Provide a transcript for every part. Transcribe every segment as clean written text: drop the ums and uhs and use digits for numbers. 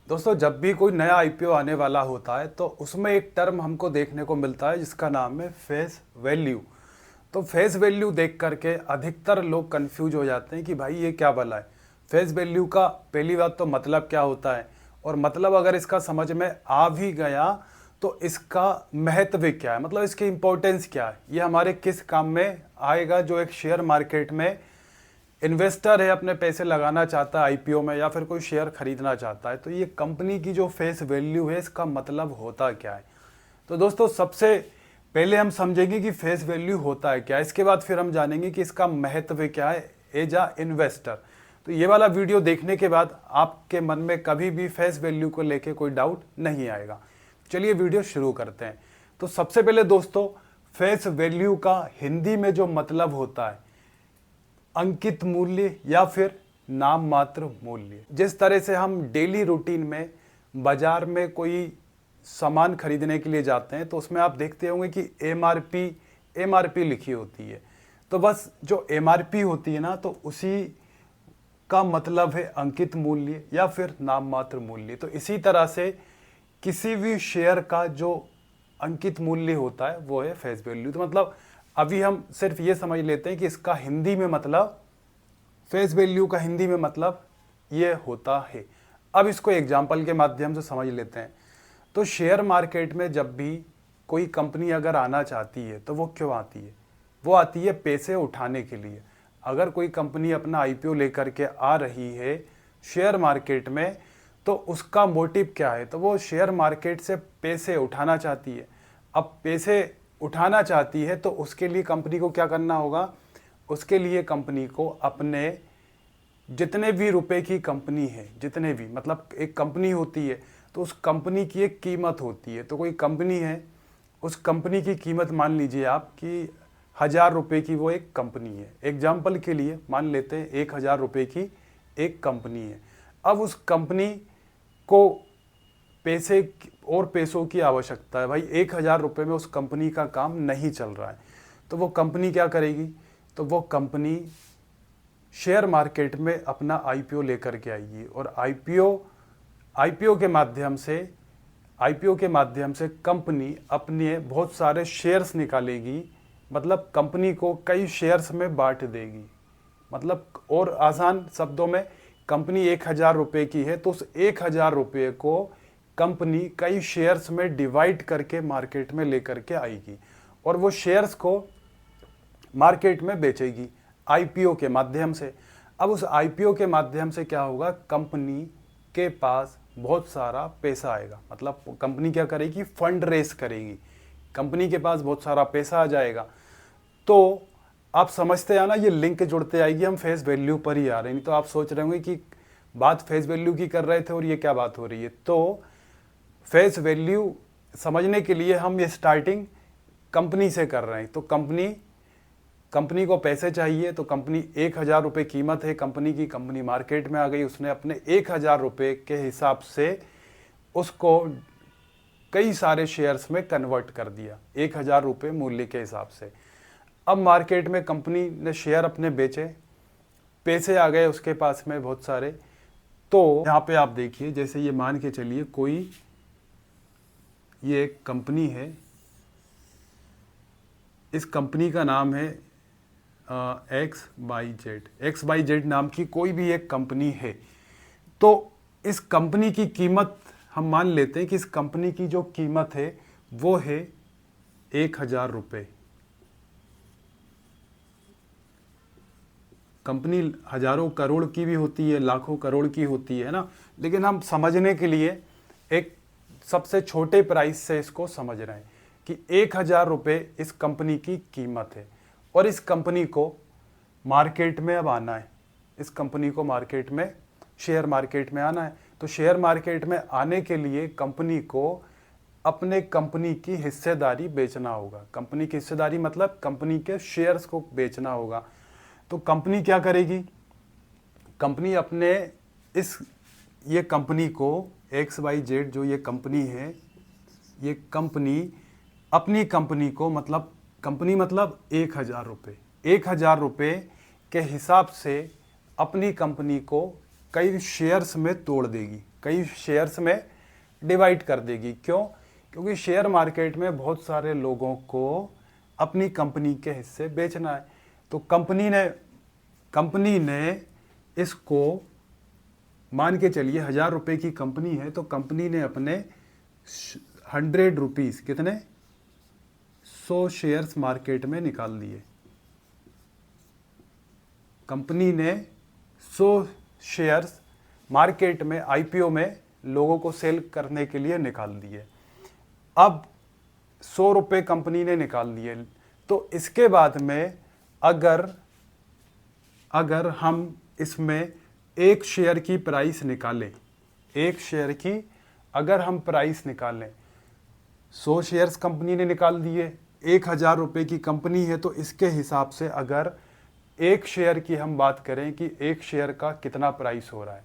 दोस्तों जब भी कोई नया आईपीओ आने वाला होता है तो उसमें एक टर्म हमको देखने को मिलता है जिसका नाम है फेस वैल्यू। तो फेस वैल्यू देख करके अधिकतर लोग कंफ्यूज हो जाते हैं कि भाई ये क्या भला है। फेस वैल्यू का पहली बात तो मतलब क्या होता है, और मतलब अगर इसका समझ में आ भी गया तो इसका महत्व क्या है, मतलब इसकी इंपॉर्टेंस क्या है, ये हमारे किस काम में आएगा। जो एक शेयर मार्केट में इन्वेस्टर है, अपने पैसे लगाना चाहता है आईपीओ में, या फिर कोई शेयर खरीदना चाहता है, तो ये कंपनी की जो फेस वैल्यू है इसका मतलब होता क्या है। तो दोस्तों सबसे पहले हम समझेंगे कि फेस वैल्यू होता है क्या, इसके बाद फिर हम जानेंगे कि इसका महत्व क्या है एज अ इन्वेस्टर। तो ये वाला वीडियो देखने के बाद आपके मन में कभी भी फेस वैल्यू को लेके कोई डाउट नहीं आएगा। चलिए वीडियो शुरू करते हैं। तो सबसे पहले दोस्तों फेस वैल्यू का हिंदी में जो मतलब होता है अंकित मूल्य या फिर नाम मात्र मूल्य। जिस तरह से हम डेली रूटीन में बाजार में कोई सामान खरीदने के लिए जाते हैं तो उसमें आप देखते होंगे कि एमआरपी लिखी होती है। तो बस जो एमआरपी होती है ना, तो उसी का मतलब है अंकित मूल्य या फिर नाम मात्र मूल्य। तो इसी तरह से किसी भी शेयर का जो अंकित मूल्य होता है वो है फेस वैल्यू। तो मतलब अभी हम सिर्फ ये समझ लेते हैं कि इसका हिंदी में मतलब, फेस वैल्यू का हिंदी में मतलब ये होता है। अब इसको एग्जाम्पल के माध्यम से समझ लेते हैं। तो शेयर मार्केट में जब भी कोई कंपनी अगर आना चाहती है तो वो क्यों आती है? वो आती है पैसे उठाने के लिए। अगर कोई कंपनी अपना आईपीओ लेकर के आ रही है शेयर मार्केट में तो उसका मोटिव क्या है? तो वो शेयर मार्केट से पैसे उठाना चाहती है। अब पैसे उठाना चाहती है तो उसके लिए कंपनी को क्या करना होगा? उसके लिए कंपनी को अपने जितने भी रुपए की कंपनी है, जितने भी, मतलब एक कंपनी होती है तो उस कंपनी की एक कीमत होती है। तो कोई कंपनी है, उस कंपनी की कीमत मान लीजिए आप कि 1000 रुपये की वो एक कंपनी है। एग्जाम्पल के लिए मान लेते हैं 1000 रुपये की एक कंपनी है। अब उस कंपनी को पैसे और पैसों की आवश्यकता है। भाई 1000 रुपये में उस कंपनी का काम नहीं चल रहा है, तो वो कंपनी क्या करेगी? तो वो कंपनी शेयर मार्केट में अपना आईपीओ लेकर के आएगी, और आईपीओ के माध्यम से कंपनी अपने बहुत सारे शेयर्स निकालेगी। मतलब कंपनी को कई शेयर्स में बांट देगी। मतलब और आसान शब्दों में, कंपनी 1000 रुपये की है तो उस 1000 रुपये को कंपनी कई शेयर्स में डिवाइड करके मार्केट में लेकर के आएगी, और वो शेयर्स को मार्केट में बेचेगी आईपीओ के माध्यम से। अब उस आईपीओ के माध्यम से क्या होगा? कंपनी के पास बहुत सारा पैसा आएगा। मतलब कंपनी क्या करेगी? फंड रेस करेगी। कंपनी के पास बहुत सारा पैसा आ जाएगा। तो आप समझते हैं ना, ये लिंक जुड़ते आएगी। हम फेस वैल्यू पर ही आ रहे हैं। नहीं तो आप सोच रहे होंगे कि बात फेस वैल्यू की कर रहे थे और ये क्या बात हो रही है। तो फेस वैल्यू समझने के लिए हम ये स्टार्टिंग कंपनी से कर रहे हैं। तो कंपनी को पैसे चाहिए, तो कंपनी 1000 रुपये कीमत है कंपनी की। कंपनी मार्केट में आ गई, उसने अपने 1000 रुपये के हिसाब से उसको कई सारे शेयर्स में कन्वर्ट कर दिया 1000 रुपये मूल्य के हिसाब से। अब मार्केट में कंपनी ने शेयर अपने बेचे, पैसे आ गए उसके पास में बहुत सारे। तो यहाँ पे आप देखिए, जैसे ये मान के चलिए कोई ये एक कंपनी है, इस कंपनी का नाम है XYZ नाम की कोई भी एक कंपनी है। तो इस कंपनी की कीमत हम मान लेते हैं कि इस कंपनी की जो कीमत है वो है 1000 रुपये। कंपनी हजारों करोड़ की भी होती है, लाखों करोड़ की होती है ना, लेकिन हम समझने के लिए एक सबसे छोटे प्राइस से इसको समझ रहे हैं कि 1000 रुपये इस कंपनी की कीमत है, और इस कंपनी को मार्केट में अब आना है। इस कंपनी को मार्केट में, शेयर मार्केट में आना है। तो शेयर मार्केट में आने के लिए कंपनी को अपने कंपनी की हिस्सेदारी बेचना होगा। कंपनी की हिस्सेदारी मतलब कंपनी के शेयर्स को बेचना होगा। तो कंपनी क्या करेगी? कंपनी अपने ये कंपनी को XYZ जो ये कंपनी है, ये कंपनी अपनी कंपनी को, मतलब कंपनी मतलब 1000 रुपये, 1000 रुपये के हिसाब से अपनी कंपनी को कई शेयर्स में तोड़ देगी। कई शेयर्स में डिवाइड कर देगी। क्यों? क्योंकि शेयर मार्केट में बहुत सारे लोगों को अपनी कंपनी के हिस्से बेचना है। तो कंपनी ने इसको, मान के चलिए 1000 रुपये की कंपनी है, तो कंपनी ने अपने 100 रुपीज़, कितने, 100 शेयर्स मार्केट में निकाल दिए। कंपनी ने 100 शेयर्स मार्केट में आईपीओ में लोगों को सेल करने के लिए निकाल दिए। अब 100 रुपये कंपनी ने निकाल दिए, तो इसके बाद में अगर हम इसमें एक शेयर की प्राइस निकालें, एक शेयर की अगर हम प्राइस निकालें, 100 शेयर्स कंपनी ने निकाल दिए, 1000 रुपये की कंपनी है, तो इसके हिसाब से अगर एक शेयर की हम बात करें कि एक शेयर का कितना प्राइस हो रहा है,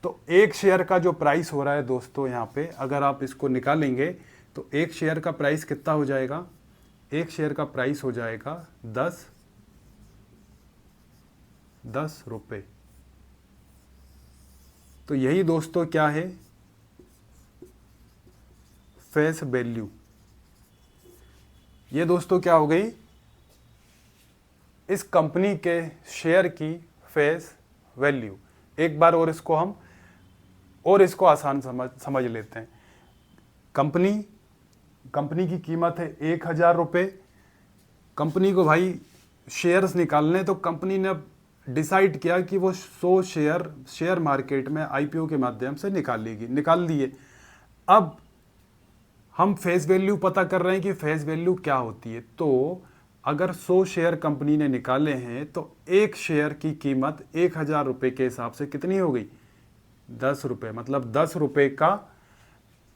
तो एक शेयर का जो प्राइस हो रहा है दोस्तों, यहाँ पे अगर आप इसको निकालेंगे तो एक शेयर का प्राइस कितना हो जाएगा, एक शेयर का प्राइस हो जाएगा 10 रुपये। तो यही दोस्तों क्या है, फेस वैल्यू। ये दोस्तों क्या हो गई, इस कंपनी के शेयर की फेस वैल्यू। एक बार और इसको आसान समझ लेते हैं। कंपनी की कीमत है 1000 रुपये। कंपनी को भाई शेयर्स निकालने, तो कंपनी ने डिसाइड किया कि वो 100 शेयर मार्केट में आईपीओ के माध्यम से निकाल दिए। अब हम फेस वैल्यू पता कर रहे हैं कि फेस वैल्यू क्या होती है। तो अगर 100 शेयर कंपनी ने निकाले हैं, तो एक शेयर की कीमत 1000 रुपये के हिसाब से कितनी हो गई, 10 रुपये। मतलब 10 रुपये का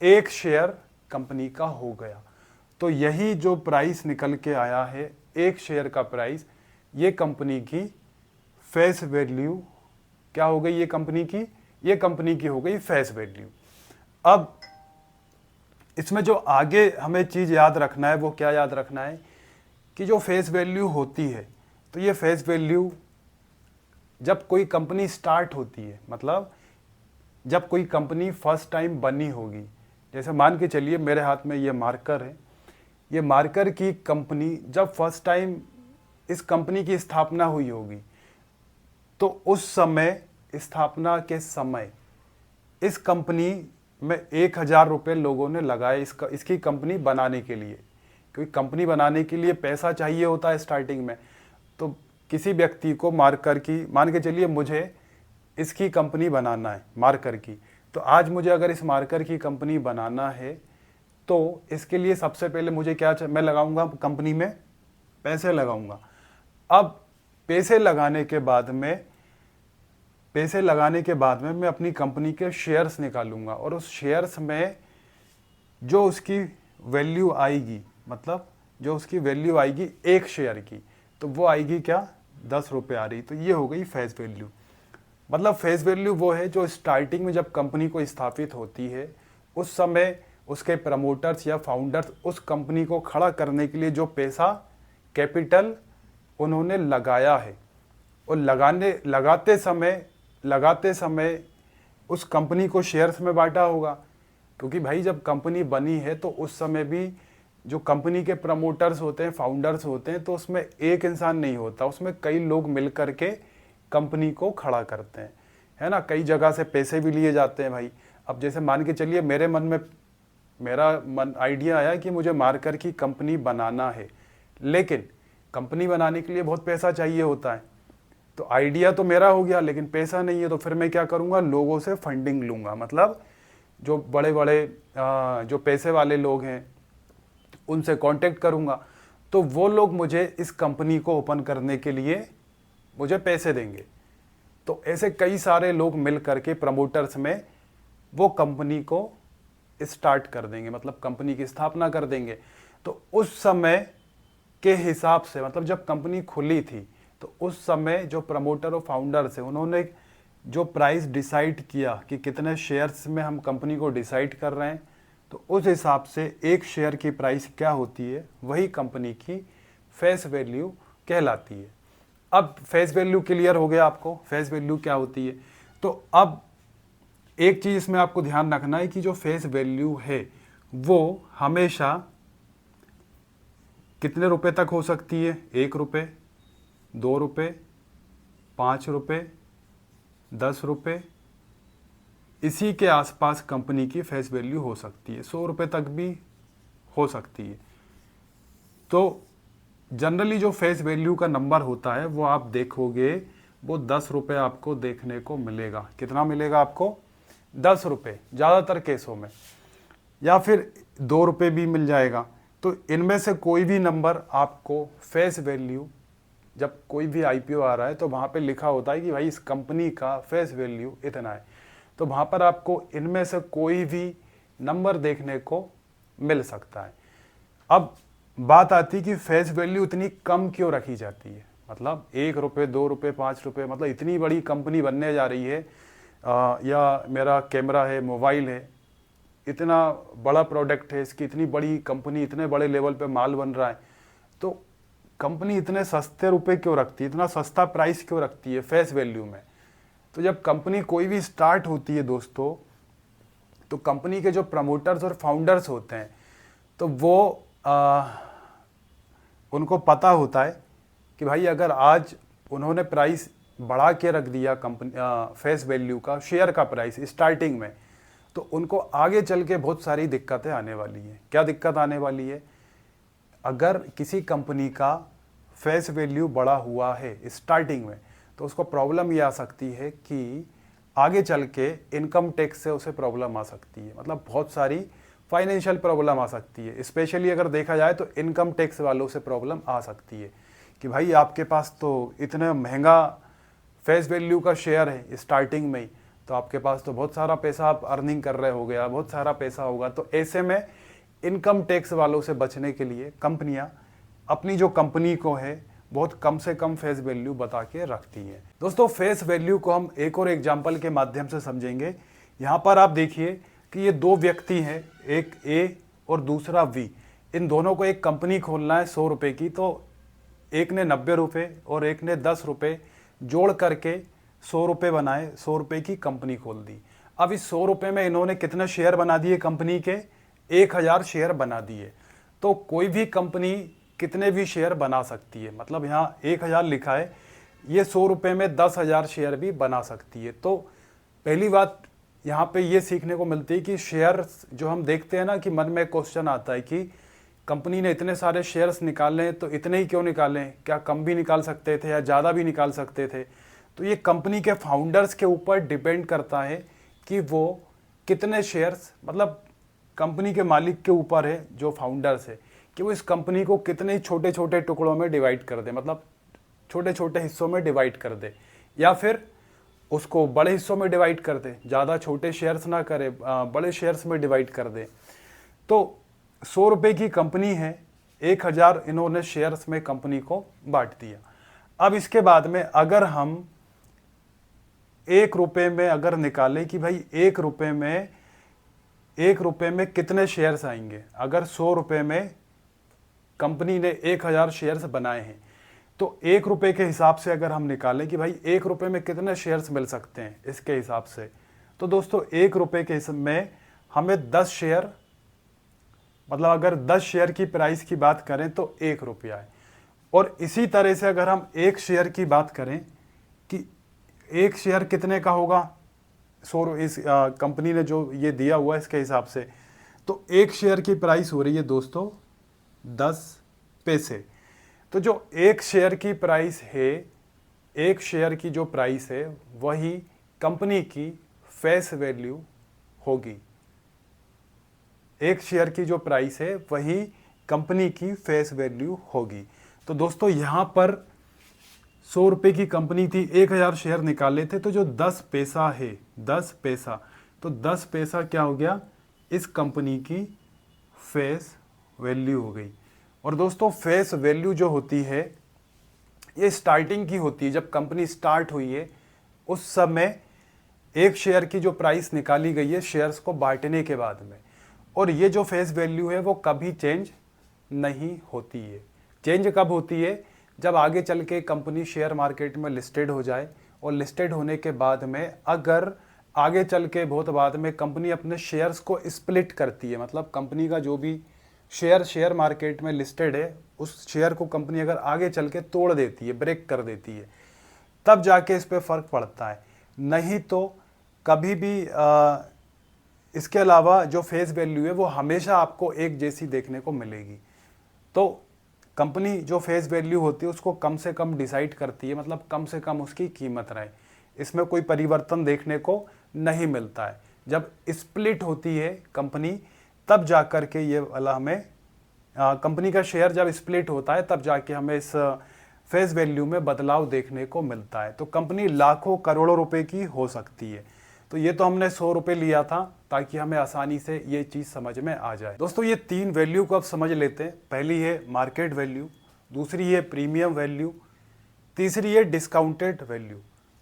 एक शेयर कंपनी का हो गया। तो यही जो प्राइस निकल के आया है, एक शेयर का प्राइस, ये कंपनी की फेस वैल्यू क्या हो गई, ये कंपनी की हो गई फेस वैल्यू। अब इसमें जो आगे हमें चीज़ याद रखना है, वो क्या याद रखना है कि जो फेस वैल्यू होती है, तो ये फेस वैल्यू जब कोई कंपनी स्टार्ट होती है, मतलब जब कोई कंपनी फर्स्ट टाइम बनी होगी, जैसे मान के चलिए मेरे हाथ में ये मार्कर है, ये मार्कर की कंपनी जब फर्स्ट टाइम इस कंपनी की स्थापना हुई होगी, तो उस समय, स्थापना के समय इस कंपनी में 1000 रुपये लोगों ने लगाए इसकी कंपनी बनाने के लिए। क्योंकि कंपनी बनाने के लिए पैसा चाहिए होता है स्टार्टिंग में। तो किसी व्यक्ति को मार्कर की, मान के चलिए मुझे इसकी कंपनी बनाना है, मार्कर की, तो आज मुझे अगर इस मार्कर की कंपनी बनाना है, तो इसके लिए सबसे पहले मुझे मैं लगाऊंगा, कंपनी में पैसे लगाऊंगा। अब पैसे लगाने के बाद में मैं अपनी कंपनी के शेयर्स निकालूंगा, और उस शेयर्स में जो उसकी वैल्यू आएगी, मतलब जो उसकी वैल्यू आएगी एक शेयर की, तो वो आएगी क्या, 10 रुपये आ रही। तो ये हो गई फेस वैल्यू। मतलब फेस वैल्यू वो है जो स्टार्टिंग में जब कंपनी को स्थापित होती है, उस समय उसके प्रमोटर्स या फाउंडर्स उस कंपनी को खड़ा करने के लिए जो पैसा, कैपिटल उन्होंने लगाया है, और लगाते समय उस कंपनी को शेयर्स में बांटा होगा। क्योंकि भाई जब कंपनी बनी है, तो उस समय भी जो कंपनी के प्रमोटर्स होते हैं, फाउंडर्स होते हैं, तो उसमें एक इंसान नहीं होता, उसमें कई लोग मिल करके कंपनी को खड़ा करते हैं, है ना। कई जगह से पैसे भी लिए जाते हैं भाई। अब जैसे मान के चलिए मेरा आइडिया आया कि मुझे मार्कर की कंपनी बनाना है, लेकिन कंपनी बनाने के लिए बहुत पैसा चाहिए होता है। तो आइडिया तो मेरा हो गया, लेकिन पैसा नहीं है, तो फिर मैं क्या करूँगा, लोगों से फंडिंग लूँगा। मतलब जो बड़े बड़े जो पैसे वाले लोग हैं, उनसे कांटेक्ट करूँगा, तो वो लोग मुझे इस कंपनी को ओपन करने के लिए मुझे पैसे देंगे। तो ऐसे कई सारे लोग मिल करके प्रमोटर्स में वो कंपनी को स्टार्ट कर देंगे, मतलब कंपनी की स्थापना कर देंगे। तो उस समय के हिसाब से, मतलब जब कंपनी खुली थी, तो उस समय जो प्रमोटर और फाउंडर्स हैं, उन्होंने जो प्राइस डिसाइड किया कि कितने शेयर्स में हम कंपनी को डिसाइड कर रहे हैं, तो उस हिसाब से एक शेयर की प्राइस क्या होती है, वही कंपनी की फेस वैल्यू कहलाती है। अब फेस वैल्यू क्लियर हो गया आपको, फेस वैल्यू क्या होती है। तो अब एक चीज़ इसमें आपको ध्यान रखना है कि जो फेस वैल्यू है वो हमेशा कितने रुपए तक हो सकती है, 1 रुपये, 2 रुपये, 5 रुपये, 10 रुपये, इसी के आसपास कंपनी की फेस वैल्यू हो सकती है, 100 रुपये तक भी हो सकती है। तो जनरली जो फेस वैल्यू का नंबर होता है वो आप देखोगे वो 10 रुपये आपको देखने को मिलेगा। कितना मिलेगा आपको? 10 रुपये ज़्यादातर केसों में, या फिर 2 रुपये भी मिल जाएगा। तो इनमें से कोई भी नंबर आपको फेस वैल्यू, जब कोई भी आईपीओ आ रहा है तो वहाँ पे लिखा होता है कि भाई इस कंपनी का फेस वैल्यू इतना है, तो वहाँ पर आपको इनमें से कोई भी नंबर देखने को मिल सकता है। अब बात आती है कि फेस वैल्यू इतनी कम क्यों रखी जाती है, मतलब 1 रुपये, 2 रुपये, 5 रुपये, मतलब इतनी बड़ी कंपनी बनने जा रही है, या मेरा कैमरा है, मोबाइल है, इतना बड़ा प्रोडक्ट है, इसकी इतनी बड़ी कंपनी, इतने बड़े लेवल पे माल बन रहा है, तो कंपनी इतने सस्ते रुपए क्यों रखती है, इतना सस्ता प्राइस क्यों रखती है फेस वैल्यू में। तो जब कंपनी कोई भी स्टार्ट होती है दोस्तों, तो कंपनी के जो प्रमोटर्स और फाउंडर्स होते हैं, तो वो उनको पता होता है कि भाई अगर आज उन्होंने प्राइस बढ़ा के रख दिया कंपनी फेस वैल्यू का, शेयर का प्राइस स्टार्टिंग में, तो उनको आगे चल के बहुत सारी दिक्कतें आने वाली हैं। क्या दिक्कत आने वाली है? अगर किसी कंपनी का फेस वैल्यू बढ़ा हुआ है स्टार्टिंग में, तो उसको प्रॉब्लम ये आ सकती है कि आगे चल के इनकम टैक्स से उसे प्रॉब्लम आ सकती है, मतलब बहुत सारी फाइनेंशियल प्रॉब्लम आ सकती है। स्पेशली अगर देखा जाए तो इनकम टैक्स वालों से प्रॉब्लम आ सकती है कि भाई आपके पास तो इतना महंगा फेस वैल्यू का शेयर है स्टार्टिंग में ही, तो आपके पास तो बहुत सारा पैसा आप अर्निंग कर रहे हो गया, बहुत सारा पैसा होगा। तो ऐसे में इनकम टैक्स वालों से बचने के लिए कंपनियां अपनी जो कंपनी को है बहुत कम से कम फेस वैल्यू बता के रखती है। दोस्तों फेस वैल्यू को हम एक और एग्जाम्पल के माध्यम से समझेंगे। यहाँ पर आप देखिए कि ये 2 व्यक्ति हैं, एक ए और दूसरा वी। इन दोनों को एक कंपनी खोलना है 100 रुपये की, तो एक ने 90 रुपये और एक ने 10 रुपये जोड़ करके 100 रुपये बनाए, 100 रुपये की कंपनी खोल दी। अब इस 100 रुपये में इन्होंने कितने शेयर बना दिए कंपनी के? 1000 शेयर बना दिए। तो कोई भी कंपनी कितने भी शेयर बना सकती है, मतलब यहाँ 1000 लिखा है, ये 100 रुपये में 10,000 शेयर भी बना सकती है। तो पहली बात यहाँ पे ये सीखने को मिलती है कि शेयर्स जो हम देखते हैं ना, कि मन में क्वेश्चन आता है कि कंपनी ने इतने सारे शेयर्स निकाले तो इतने ही क्यों निकालें, क्या कम भी निकाल सकते थे या ज़्यादा भी निकाल सकते थे। तो ये कंपनी के फाउंडर्स के ऊपर डिपेंड करता है कि वो कितने शेयर्स, मतलब कंपनी के मालिक के ऊपर है जो फाउंडर्स है, कि वो इस कंपनी को कितने छोटे छोटे टुकड़ों में डिवाइड कर दे, मतलब छोटे छोटे हिस्सों में डिवाइड कर दे, या फिर उसको बड़े हिस्सों में डिवाइड कर दे, ज़्यादा छोटे शेयर्स ना करे, बड़े शेयर्स में डिवाइड कर दे। तो 100 रुपये की कंपनी है, 1000 इन्होंने शेयर्स में कंपनी को बांट दिया। अब इसके बाद में अगर हम 1 रुपये में अगर निकालें कि भाई 1 रुपये में कितने शेयर्स आएंगे, अगर 100 रुपये में कंपनी ने 1000 शेयर्स बनाए हैं, तो 1 रुपये के हिसाब से अगर हम निकालें कि भाई 1 रुपये में कितने शेयर्स मिल सकते हैं इसके हिसाब से, तो दोस्तों 1 रुपये के हिसाब में हमें 10 शेयर, मतलब अगर 10 शेयर की प्राइस की बात करें तो 1 रुपया है। और इसी तरह से अगर हम 1 शेयर की बात करें कि 1 शेयर कितने का होगा, इस कंपनी ने जो ये दिया हुआ है इसके हिसाब से, तो 1 शेयर की प्राइस हो रही है दोस्तों 10 पैसे। तो जो 1 शेयर की प्राइस है, 1 शेयर की जो प्राइस है वही कंपनी की फेस वैल्यू होगी। 1 शेयर की जो प्राइस है वही कंपनी की फेस वैल्यू होगी। तो दोस्तों यहाँ पर 100 रुपये की कंपनी थी, 1000 शेयर निकाले थे, तो जो 10 पैसा है, 10 पैसा, तो 10 पैसा क्या हो गया, इस कंपनी की फेस वैल्यू हो गई। और दोस्तों फेस वैल्यू जो होती है ये स्टार्टिंग की होती है, जब कंपनी स्टार्ट हुई है उस समय 1 शेयर की जो प्राइस निकाली गई है शेयर्स को बांटने के बाद में। और ये जो फेस वैल्यू है वो कभी चेंज नहीं होती है। चेंज कब होती है, जब आगे चल के कंपनी शेयर मार्केट में लिस्टेड हो जाए, और लिस्टेड होने के बाद में अगर आगे चल के बहुत बाद में कंपनी अपने शेयर्स को स्प्लिट करती है, मतलब कंपनी का जो भी शेयर मार्केट में लिस्टेड है उस शेयर को कंपनी अगर आगे चल के तोड़ देती है, ब्रेक कर देती है, तब जाके इस पे फ़र्क पड़ता है। नहीं तो कभी भी इसके अलावा जो फेस वैल्यू है वो हमेशा आपको एक जैसी देखने को मिलेगी। तो कंपनी जो फेस वैल्यू होती है उसको कम से कम डिसाइड करती है, मतलब कम से कम उसकी कीमत रहे, इसमें कोई परिवर्तन देखने को नहीं मिलता है। जब स्प्लिट होती है कंपनी तब जा कर के ये वाला हमें कंपनी का शेयर जब स्प्लिट होता है तब जाके हमें इस फेस वैल्यू में बदलाव देखने को मिलता है। तो कंपनी लाखों करोड़ों रुपए की हो सकती है। तो ये तो हमने 100 रुपये लिया था ताकि हमें आसानी से ये चीज़ समझ में आ जाए। दोस्तों ये 3 वैल्यू को अब समझ लेते हैं। पहली है मार्केट वैल्यू, दूसरी है प्रीमियम वैल्यू, तीसरी है डिस्काउंटेड वैल्यू।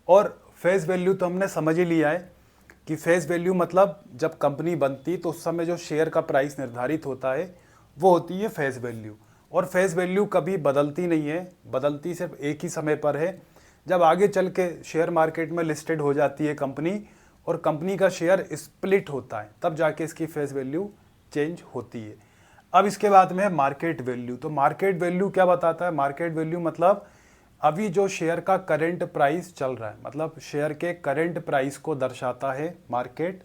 और फेस वैल्यू तो हमने समझ ही लिया है कि फेस वैल्यू मतलब जब कंपनी बनती तो उस समय जो शेयर का प्राइस निर्धारित होता है वो होती है फेस वैल्यू। और फेस वैल्यू कभी बदलती नहीं है, बदलती सिर्फ एक ही समय पर है, जब आगे चल के शेयर मार्केट में लिस्टेड हो जाती है कंपनी और कंपनी का शेयर स्प्लिट होता है, तब जाके इसकी फेस वैल्यू चेंज होती है। अब इसके बाद में है मार्केट वैल्यू। तो मार्केट वैल्यू क्या बताता है? मार्केट वैल्यू मतलब अभी जो शेयर का करंट प्राइस चल रहा है, मतलब शेयर के करंट प्राइस को दर्शाता है मार्केट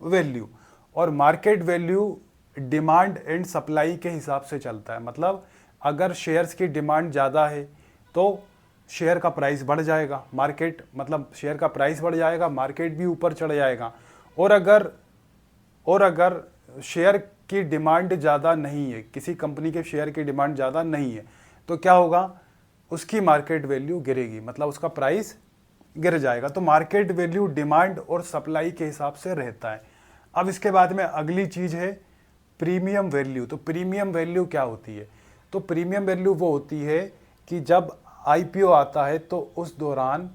वैल्यू। और market value demand and supply के हिसाब से चलता है, मतलब अगर शेयर्स की डिमांड ज़्यादा है तो शेयर का प्राइस बढ़ जाएगा, मार्केट मतलब शेयर का प्राइस बढ़ जाएगा, मार्केट भी ऊपर चढ़ जाएगा। और अगर शेयर की डिमांड ज़्यादा नहीं है, किसी कंपनी के शेयर की डिमांड ज़्यादा नहीं है, तो क्या होगा? उसकी मार्केट वैल्यू गिरेगी, मतलब उसका प्राइस गिर जाएगा। तो मार्केट वैल्यू डिमांड और सप्लाई के हिसाब से रहता है। अब इसके बाद में अगली चीज़ है प्रीमियम वैल्यू। तो प्रीमियम वैल्यू क्या होती है? तो प्रीमियम वैल्यू वो होती है कि जब आईपीओ आता है तो उस दौरान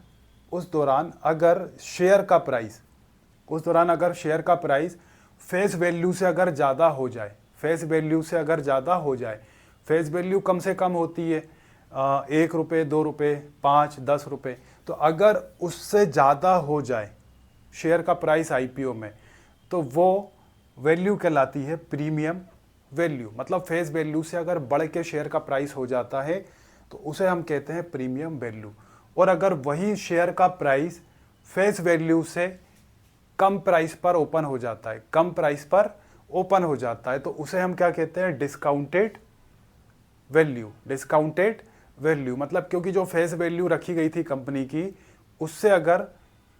अगर शेयर का प्राइस फेस वैल्यू से अगर ज़्यादा हो जाए, फेस वैल्यू कम से कम होती है 1 रुपये, 2 रुपये, 5, 10 रुपये, तो अगर उससे ज़्यादा हो जाए शेयर का प्राइस आईपीओ में, तो वो वैल्यू कहलाती है प्रीमियम वैल्यू। मतलब फेस वैल्यू से अगर बढ़ के शेयर का प्राइस हो जाता है तो उसे हम कहते हैं प्रीमियम वैल्यू। और अगर वही शेयर का प्राइस फेस वैल्यू से कम प्राइस पर ओपन हो जाता है, तो उसे हम क्या कहते हैं? Discounted value. मतलब क्योंकि जो फेस वैल्यू रखी गई थी कंपनी की, उससे अगर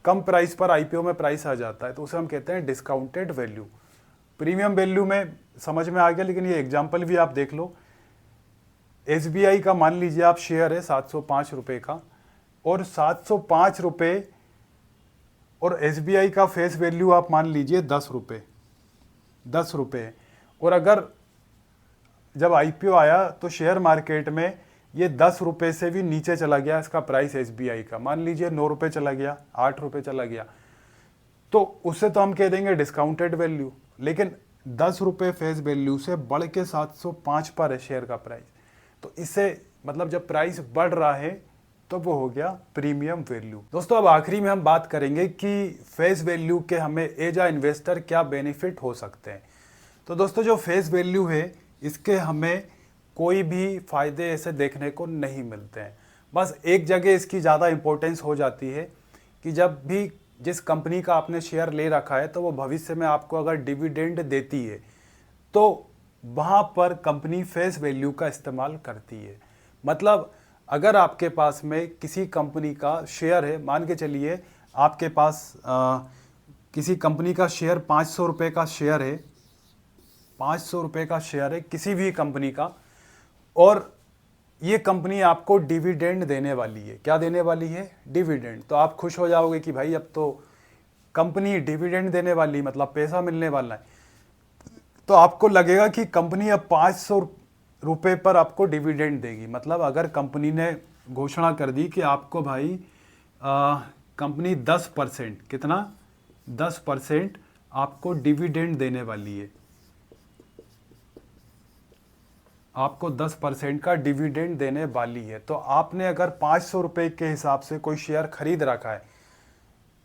कम प्राइस पर आईपीओ में प्राइस आ जाता है तो उसे हम कहते हैं डिस्काउंटेड वैल्यू। प्रीमियम वैल्यू में समझ में आ गया, लेकिन ये एग्जांपल भी आप देख लो। एसबीआई का मान लीजिए आप शेयर है 705 रुपये का, और 705 रुपये, और एसबीआई का फेस वैल्यू आप मान लीजिए 10 रुपये। और अगर जब आईपीओ आया तो शेयर मार्केट में ये 10 रुपये से भी नीचे चला गया इसका प्राइस एसबीआई का, मान लीजिए 9 रुपये चला गया, 8 रुपये चला गया, तो उससे तो हम कह देंगे डिस्काउंटेड वैल्यू। लेकिन 10 रुपये फेस वैल्यू से बढ़ के 705 पर है शेयर का प्राइस, तो इससे मतलब जब प्राइस बढ़ रहा है तो वो हो गया प्रीमियम वैल्यू। दोस्तों अब आखिरी में हम बात करेंगे कि फेस वैल्यू के हमें एज अ इन्वेस्टर क्या बेनिफिट हो सकते हैं। तो दोस्तों जो फेस वैल्यू है इसके हमें कोई भी फ़ायदे ऐसे देखने को नहीं मिलते हैं। बस एक जगह इसकी ज़्यादा इम्पोर्टेंस हो जाती है कि जब भी जिस कंपनी का आपने शेयर ले रखा है तो वो भविष्य में आपको अगर डिविडेंड देती है तो वहाँ पर कंपनी फेस वैल्यू का इस्तेमाल करती है। मतलब अगर आपके पास में किसी कंपनी का शेयर है, मान के चलिए आपके पास किसी कंपनी का शेयर 500 रुपये का शेयर है, 500 रुपये का शेयर है किसी भी कंपनी का, और ये कंपनी आपको डिविडेंड देने वाली है। क्या देने वाली है? डिविडेंड। तो आप खुश हो जाओगे कि भाई अब तो कंपनी डिविडेंड देने वाली, मतलब पैसा मिलने वाला है। तो आपको लगेगा कि कंपनी अब 500 रुपये पर आपको डिविडेंड देगी। मतलब अगर कंपनी ने घोषणा कर दी कि आपको भाई कंपनी 10%, कितना? 10% आपको डिविडेंड देने वाली है, आपको 10% का डिविडेंड देने वाली है। तो आपने अगर 500 रुपये के हिसाब से कोई शेयर खरीद रखा है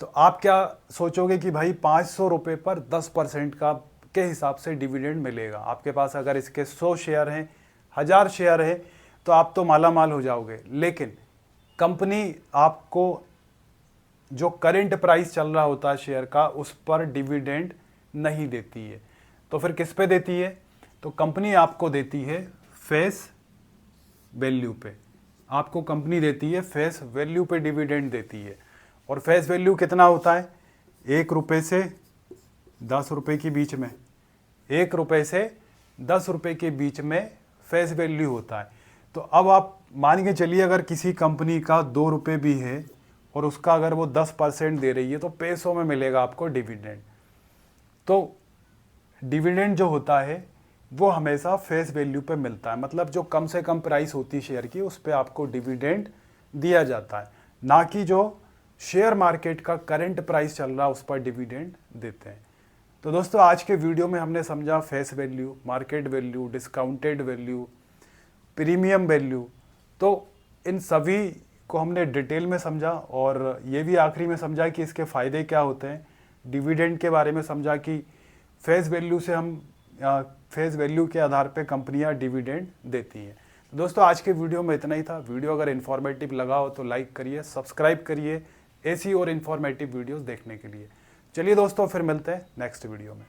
तो आप क्या सोचोगे कि भाई 500 रुपये पर 10% का के हिसाब से डिविडेंड मिलेगा। आपके पास अगर इसके 100 शेयर हैं, 1000 शेयर है, तो आप तो माला माल हो जाओगे। लेकिन कंपनी आपको जो करंट प्राइस चल रहा होता है शेयर का, उस पर डिविडेंड नहीं देती है। तो फिर किस पे देती है? तो कंपनी आपको देती है फेस वैल्यू पे। आपको कंपनी देती है फेस वैल्यू पे डिविडेंड देती है। और फेस वैल्यू कितना होता है? 1 रुपये से 10 रुपये के बीच में, 1 रुपये से 10 रुपये के बीच में फेस वैल्यू होता है। तो अब आप मान के चलिए अगर किसी कंपनी का 2 रुपये भी है और उसका अगर वो 10% दे रही है, तो पैसों में मिलेगा आपको डिविडेंड। तो डिविडेंड जो होता है वो हमेशा फेस वैल्यू पे मिलता है, मतलब जो कम से कम प्राइस होती है शेयर की, उस पर आपको डिविडेंड दिया जाता है, ना कि जो शेयर मार्केट का करंट प्राइस चल रहा है उस पर डिविडेंड देते हैं। तो दोस्तों आज के वीडियो में हमने समझा face value, market value, discounted value, premium value. तो इन सभी को हमने डिटेल में समझा और ये भी आखिरी में समझा कि इसके फ़ायदे क्या होते हैं। डिविडेंड के बारे में समझा कि फेस वैल्यू से हम फेस वैल्यू के आधार पे कंपनियां डिविडेंड देती हैं। तो दोस्तों आज के वीडियो में इतना ही था। वीडियो अगर इन्फॉर्मेटिव लगा हो तो लाइक करिए, सब्सक्राइब करिए ऐसी और इन्फॉर्मेटिव वीडियोस देखने के लिए। चलिए दोस्तों फिर मिलते हैं नेक्स्ट वीडियो में।